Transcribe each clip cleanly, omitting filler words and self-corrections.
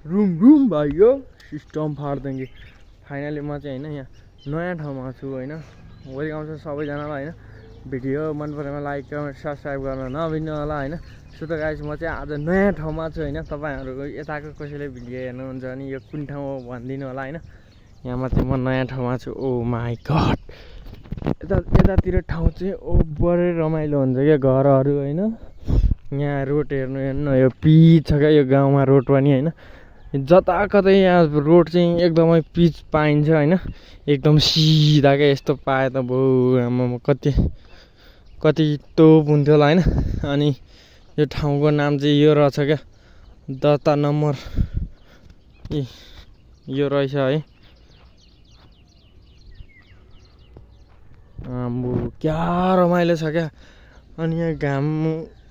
Room room भयो system फाड्दैन finally म चाहिँ हैन यहाँ नयाँ ठाउँमा छु हैन वेलकम छ सबैजनालाई हैन भिडियो मन परेमा लाइक कमेन्ट सब्स्क्राइब गर्न नबिर्नु होला हैन सो त गाइस म चाहिँ आज नयाँ ठाउँमा छु हैन तपाईहरुको यताको कसैले भिडियो हेर्नुहुन्छ भने यो कुन ठाउँ हो भनिदिनु होला हैन यहाँ चाहिँ म नयाँ ठाउँमा छु ओ माय गॉड यतातिर ठाउँ चाहिँ ओभरै रमाइलो हुन्छ क्या घरहरू हैन यहाँ रोड हेर्नु यो पिच छ क्या यो गाउँमा रोड पनि हैन जता कतै यहाँ रोड चाहिँ एकदमै पिच पाइन्छ हैन एकदम सिधा क्या यस्तो पाए त भो आमामा कति तोप हुन्थ्यो होला हैन अनि यो ठाउँको नाम चाहिँ यो रहेछ क्या दत्ता नम्बर यो रहेछ है आम्बो क्या रमाइलो छ क्या अनि यहाँ घाम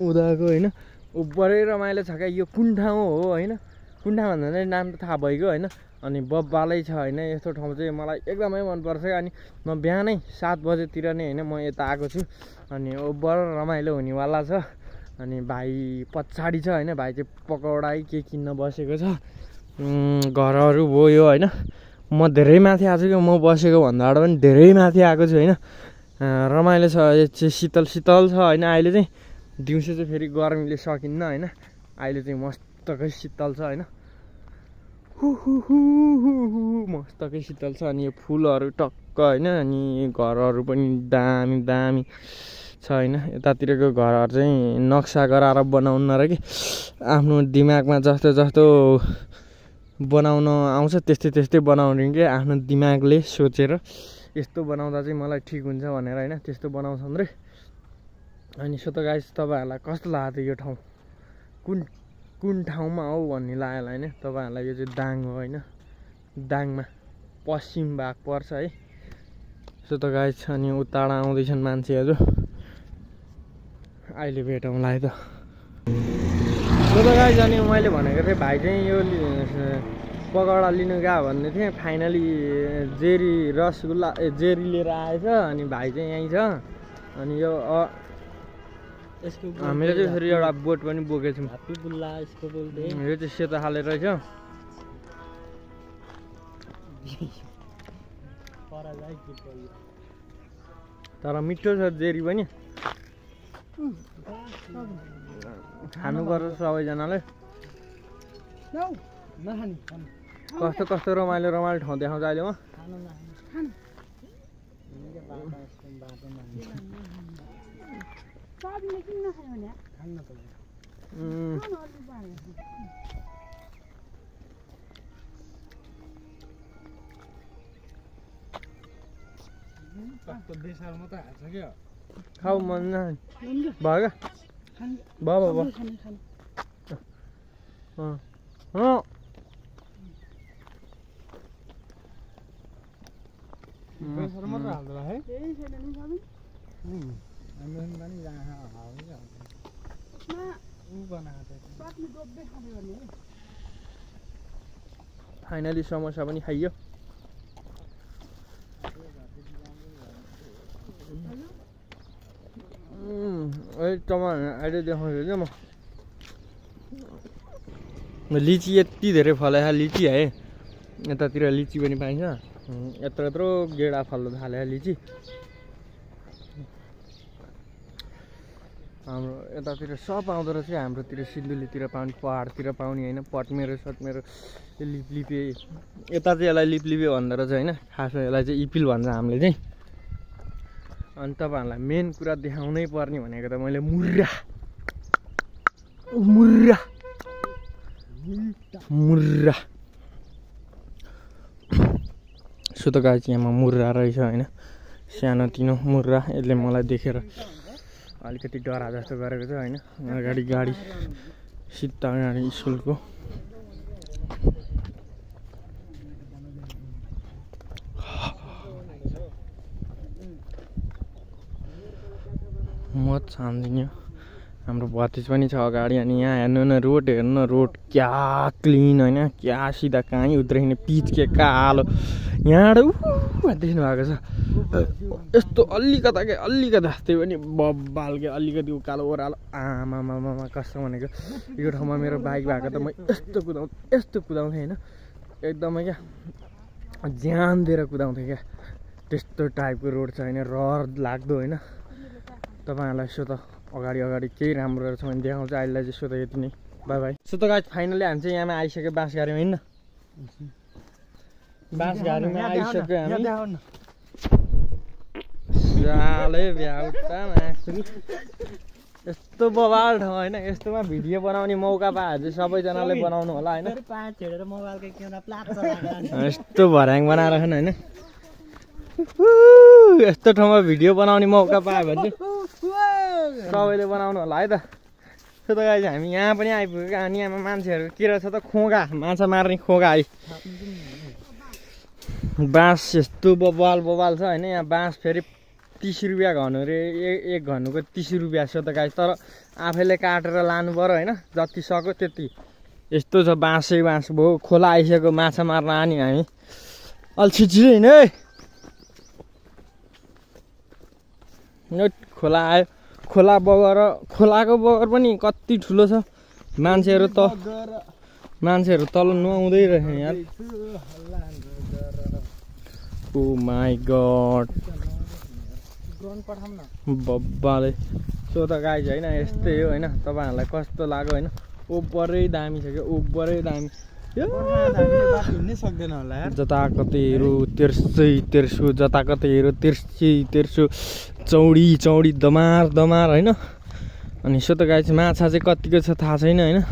उदाएको हैन उभरै रमाइलो छ क्या यो कुन ठाउँ हो हैन कुन ठाउँ भन्दा चाहिँ नाम त थाहा भइगयो हैन अनि बब्बालै छ हैन यस्तो ठाउँ चाहिँ मलाई एकदमै मन पर्छ अनि म बिहानै 7 बजेतिर नै हैन म यता आएको छु अनि ओभर रमाइलो हुनेवाला छ अनि भाइ पछाडि छ हैन भाइ चाहिँ पकौडा के किन्न बसेको छ घरहरू भयो यो हैन म धेरै माथि आएको छु कि म बसेको भन्दा पनि धेरै माथि आएको छु हैन रमाइलो छ चाहिँ शीतल छ हैन अहिले चाहिँ दिउँसो चाहिँ फेरि गर्मीले सकिन्न हैन अहिले चाहिँ मस्तकै शीतल छ हैन मस्तकै शीतल छ अनि यो फुलहरू टक्क हैन अनि घरहरू पनि दामी छ हैन यतातिरको घरहरू चाहिँ नक्सा गराएर बनाउन र कि आफ्नो दिमागमा जस्तो बनाउन आउँछ त्यस्तै बनाउने के आफ्नो दिमागले सोचेर यस्तो बनाउँदा चाहिँ मलाई ठिक हुन्छ भनेर हैन त्यस्तो बनाउँछन् रे अनि सो त गाइस तपाईहरुलाई कस्तो लाग्यो यो ठाउँ कुन ठाउँमा हो भन्ने लाग्यो हैन तपाईहरुलाई यो चाहिँ दाङ हो हैन दाङमा पश्चिम भाग पर्छ है सो त गाइस अनि उताडा आउँदैछन् मान्छेहरु अहिले भेटौँला है त सो त गाइस अनि मैले भनेको थिएँ भाइ चाहिँ यो पकौडा लिनु गयो भन्ने थिएँ फाइनली जेरी रसगुल्ला जेरी लिएर आएछ अनि भाइ चाहिँ यहीँ छ अनि यो हामीले चाहिँ फेरि एउटा बोट पनि बोकेछौँ यो चाहिँ सेतो खाले रहेछ तर मिठो छ जेरी पनि खानु पर्छ सबैजनाले कस्तो रमाइलो ठाउँ देखाउँछ अहिले म खाऊ मन भयो भयो फाइनली समोसा पनि खाइयो अहिले देखाउँछु क्या म लिची यति धेरै फलायो लिची है यतातिर लिची पनि पाइन्छ यत्रो गेडा फल्न थाल्यो लिची हाम्रो यतातिर सब आउँदो रहेछ हाम्रोतिर सिन्धुलीतिर पाउने पहाडतिर पाउने होइन पटमेरो सटमेरो लिपलिपे यता चाहिँ यसलाई लिपलिपे भन्दो रहेछ होइन खासमा यसलाई चाहिँ इपिल भन्छ हामीले चाहिँ अनि तपाईँहरूलाई मेन कुरा देखाउनै पर्ने भनेको त मैले मुर्रा सो त गाइस यहाँमा मुर्रा रहेछ होइन सानोतिनो मुर्रा यसले मलाई देखेर अलिकति डरा जस्तो गरेको छ होइन अगाडि गाडी सिधा गाडी स्कुलको म छान्दिनँ हाम्रो भतिज पनि छ अगाडि। अनि यहाँ हेर्नु न रोड हेर्नु न, रोड क्या क्लिन होइन, क्या सिधा कहीँ उद्रेख्ने पिच के कालो यहाँबाट देख्नु भएको छ। यस्तो अलिकता के अलिकता त्यो पनि बब्बाल के अलिकति उकालो ओह्रालो आमामामा कस्तो भनेको। यो ठाउँमा मेरो बाइक भएको त म यस्तो कुदाउँथेँ होइन, एकदमै क्या ज्यान दिएर कुदाउँथेँ क्या। त्यस्तो टाइपको रोड छ होइन, रहर लाग्दो होइन। तपाईँहरूलाई यसो त अगाडि केही राम्रो रहेछ भने देखाउँछ। अहिलेलाई चाहिँ यसो त यति नै, बाई बाई। सो त गाइस फाइनली हामी चाहिँ यहाँमा आइसक्यो बाँसघारीमा होइन, बाँसघारीमा आइसक्यो हामी। साले भ्याउटा मासु यस्तो बवाल ठाउँ होइन, यस्तोमा भिडियो बनाउने मौका पाए चाहिँ सबैजनाले बनाउनु होला होइन। यस्तो भर्याङ बनाएर होइन, यस्तो ठाउँमा भिडियो बनाउने मौका पायो भने चाहिँ सबैले बनाउनु होला है त। त्यो त गाइस हामी यहाँ पनि आइपुग्यो। अनि यहाँ मान्छेहरू के रहेछ त, खोगा माछा मार्ने खोगा है। बाँस यस्तो बवाल छ होइन। यहाँ बाँस फेरि 30 रुपियाँ घनु रे, एक घनुको 30 रुपियाँ छ त गाइस। तर आफैले काटेर लानु पर्यो होइन, जति सक्यो त्यति। यस्तो छ बाँसै बाँस भयो। खोला आइसक्यो, माछा मार्न आनी हामी। अलि छिटो होइन है, खोला आयो। खोला बगर, खोलाको बगर पनि कति ठुलो छ। मान्छेहरू तल नुहाउँदै रहे यार। ओ माई गड बब्बाले। सो त गाइस होइन यस्तै हो होइन। तपाईँहरूलाई कस्तो लाग्यो होइन, ओभरै दामी छ क्या, ओभरै दामी। सक्दैन होला यार, जताकतै हेरो तेर्सो, जताकतै हेरो तेर्सो, चौडी दमार होइन। अनि सो त गाइस माछा चाहिँ कतिको छ थाहा छैन होइन।